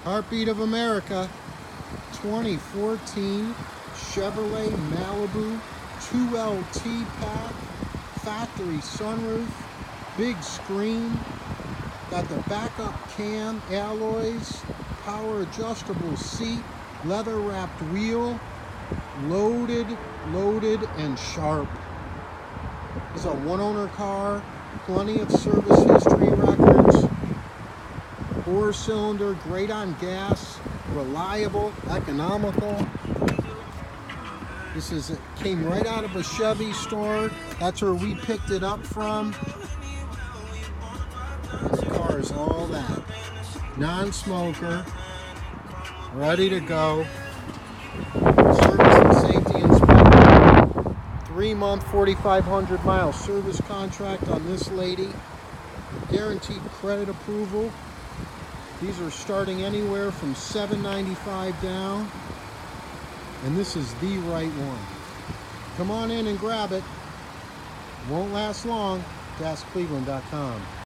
Heartbeat of America 2014 Chevrolet Malibu 2LT pack, factory sunroof, big screen, got the backup cam alloys, power adjustable seat, leather wrapped wheel, loaded and sharp. It's a one owner car, plenty of service history records, 4-cylinder, great on gas, reliable, economical. It came right out of a Chevy store. That's where we picked it up from. The car is all that. Non-smoker, ready to go. Service and safety inspection. 3-month, 4,500 mile service contract on this lady. Guaranteed credit approval. These are starting anywhere from $795 down. And this is the right one. Come on in and grab it. Won't last long. GasCleveland.com.